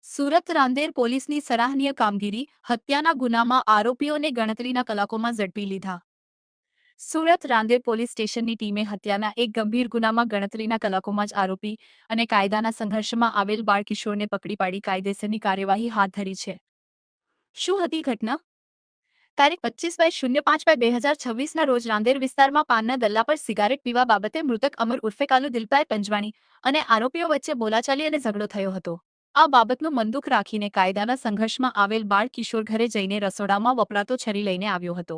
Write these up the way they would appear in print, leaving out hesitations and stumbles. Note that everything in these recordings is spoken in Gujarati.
સુરત રાંદેર પોલીસની સરાહનીય કામગીરી, હત્યાના ગુનામાં આરોપીઓને ગણતરીના કલાકોમાં ઝડપી લીધા. સુરત રાંદેર પોલીસ સ્ટેશનની ટીમે હત્યાના એક ગંભીર ગુનામાં ગણતરીના કલાકોમાં જ આરોપી અને કાયદાના સંઘર્ષમાં આવેલ બાળકિશોરને પકડી પાડી કાયદેસરની કાર્યવાહી હાથ ધરી છે. શું હતી ઘટના? તારીખ 25/05/2026ના રોજ રાંદેર વિસ્તારમાં પાનના દલ્લા પર સિગારેટ પીવા બાબતે મૃતક અમર ઉર્ફે કાલુ દિલભાઈ પંજવાણી અને આરોપીઓ વચ્ચે બોલાચાલી અને ઝઘડો થયો હતો. આ બાબતનું મનદુખ રાખીને કાયદાના સંઘર્ષમાં આવેલ બાળ કિશોર ઘરે જઈને રસોડામાં વપરાતો છરી લઈને આવ્યો હતો.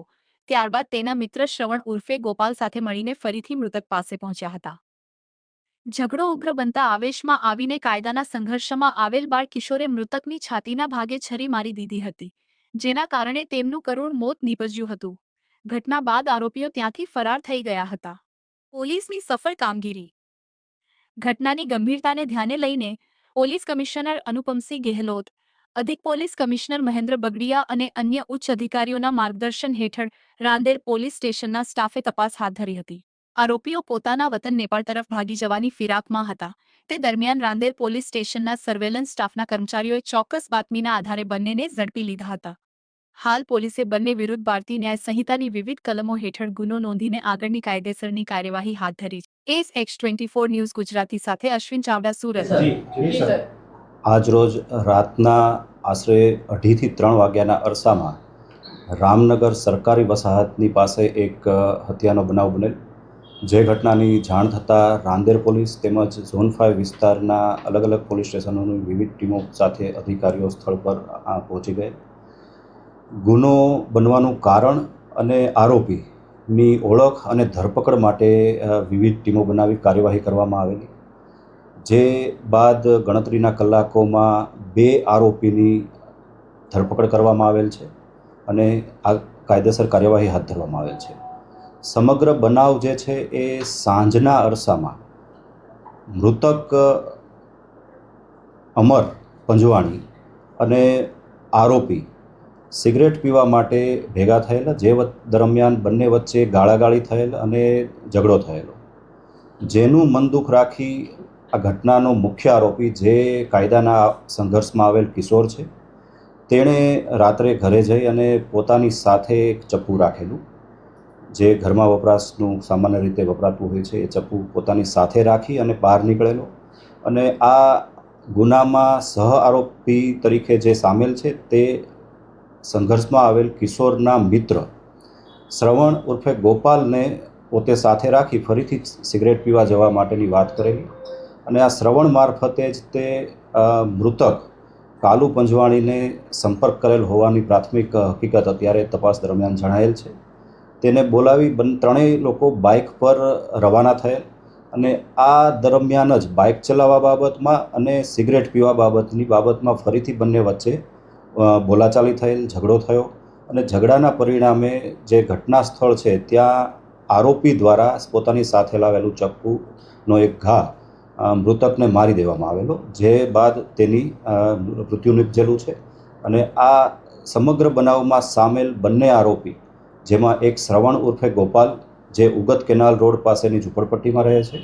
ત્યારબાદ તેના મિત્ર શ્રવણ ઉર્ફે ગોપાલ સાથે મળીને ફરીથી મૃતક પાસે પહોંચ્યા હતા. ઝઘડો ઉગ્ર બનતા આવેશમાં આવીને કાયદાના સંઘર્ષમાં આવેલ બાળ કિશોરે મૃતકની છાતીના ભાગે છરી મારી દીધી હતી, જેના કારણે તેમનું કરુણ મોત નીપજ્યું હતું. ઘટના બાદ આરોપીઓ ત્યાંથી ફરાર થઈ ગયા હતા. પોલીસની સફળ કામગીરી. ઘટનાની ગંભીરતાને ધ્યાને લઈને પોલીસ કમિશનર અનુપમસિંહ ગેહલોત, અધિક પોલીસ કમિશનર મહેન્દ્ર બગડિયા અને અન્ય ઉચ્ચ અધિકારીઓના માર્ગદર્શન હેઠળ રાંદેર પોલીસ સ્ટેશનના સ્ટાફે તપાસ હાથ ધરી હતી. આરોપીઓ પોતાના વતન નેપાળ તરફ ભાગી જવાની ફિરાકમાં હતા. તે દરમિયાન રાંદેર પોલીસ સ્ટેશનના સર્વેલન્સ સ્ટાફના કર્મચારીઓએ ચોક્કસ બાતમીના આધારે બંનેને ઝડપી લીધા હતા. હાલ પોલીસે બંને વિરુદ્ધ ભારતીય ન્યાય સંહિતાની વિવિધ કલમો હેઠળ ગુનો નોંધીને આગળની કાયદેસરની કાર્યવાહી હાથ ધરી છે. SX24 ન્યૂઝ ગુજરાતી સાથે અશ્વિન ચાવડા, સુરત. આજરોજ રાતના આશરે 2:30 થી 3 વાગ્યાના અરસામાં રામનગર સરકારી વસાહતની પાસે એક હત્યાનો બનાવ બનેલ, જે ઘટનાની જાણ થતાં રાંદેર પોલીસ તેમજ ઝોન 5 વિસ્તારના અલગ અલગ પોલીસ સ્ટેશનોની વિવિધ ટીમો સાથે અધિકારીઓ સ્થળ પર પહોંચી ગયેલ. ગુનો બનવાનું કારણ અને આરોપીની ઓળખ અને ધરપકડ માટે વિવિધ ટીમો બનાવી કાર્યવાહી કરવામાં આવેલી, જે બાદ ગણતરીના કલાકોમાં 2 આરોપીની ધરપકડ કરવામાં આવેલ છે અને આ કાયદેસર કાર્યવાહી હાથ ધરવામાં આવેલ છે. સમગ્ર બનાવ જે છે એ સાંજના અરસામાં મૃતક અમર પંજવાણી અને આરોપી સિગરેટ પીવા માટે ભેગા થયેલા, જે દરમિયાન બંને વચ્ચે ગાળાગાળી થયેલ અને ઝઘડો થયેલો, જેનું મન દુઃખ રાખી આ ઘટનાનો મુખ્ય આરોપી, જે કાયદાના સંઘર્ષમાં આવેલ કિશોર છે, તેણે રાત્રે ઘરે જઈ અને પોતાની સાથે એક ચપ્પુ રાખેલું, જે ઘરમાં વપરાશનું સામાન્ય રીતે વપરાતું હોય છે, એ ચપ્પુ પોતાની સાથે રાખી અને બહાર નીકળેલો. અને આ ગુનામાં સહ આરોપી તરીકે જે સામેલ છે તે સંઘર્ષમાં આવેલ કિશોરના મિત્ર શ્રવણ ઉર્ફે ગોપાલને પોતે સાથે રાખી ફરીથી સિગરેટ પીવા જવા માટેની વાત કરેલી અને આ શ્રવણ મારફતે જ તે મૃતક કાલુ પંજવાણીને સંપર્ક કરેલ હોવાની પ્રાથમિક હકીકત અત્યારે તપાસ દરમિયાન જણાયેલ છે. તેને બોલાવી ત્રણેય લોકો બાઇક પર રવાના થયેલ અને આ દરમિયાન જ બાઇક ચલાવવા બાબતમાં અને સિગરેટ પીવા બાબતમાં ફરીથી બંને વચ્ચે બોલાચાલી થયેલ, ઝઘડો થયો અને ઝઘડાના પરિણામે જે ઘટના સ્થળ છે ત્યાં આરોપી દ્વારા પોતાની સાથે લાવેલું ચપ્પુનો એક ઘા મૃતકને મારી દેવામાં આવેલો, જે બાદ તેની મૃત્યુ નિપજેલું છે. અને આ સમગ્ર બનાવમાં સામેલ બંને આરોપી, જેમાં એક શ્રવણ ઉર્ફે ગોપાલ, જે ઉગત કેનાલ રોડ પાસેની ઝૂંપડપટ્ટીમાં રહે છે,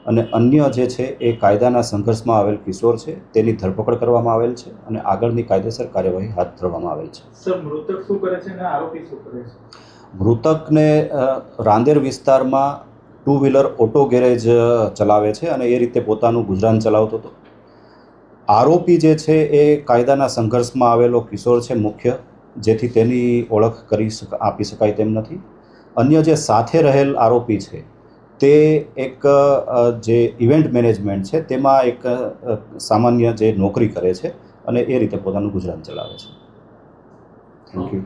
અને અન્ય જે છે એ કાયદાના સંઘર્ષમાં આવેલ કિશોર છે, તેની ધરપકડ કરવામાં આવેલ છે અને આગળની કાયદેસર કાર્યવાહી હાથ ધરવામાં આવેલ છે. સર, મૃતક શું કરે છે અને આરોપી શું કરે છે? મૃતકને રાંદેર વિસ્તારમાં 2 વ્હીલર ઓટો ગેરેજ ચલાવે છે અને એ રીતે પોતાનું ગુજરાન ચલાવતો હતો. આરોપી જે છે એ કાયદાના સંઘર્ષમાં આવેલો કિશોર છે મુખ્ય, જેથી તેની ઓળખ આપી શકાય તેમ નથી. અન્ય જે સાથે રહેલ આરોપી છે તે એક જે ઇવેન્ટ મેનેજમેન્ટ છે તેમાં એક સામાન્ય જે નોકરી કરે છે અને એ રીતે પોતાનું ગુજરાન ચલાવે છે. Thank you.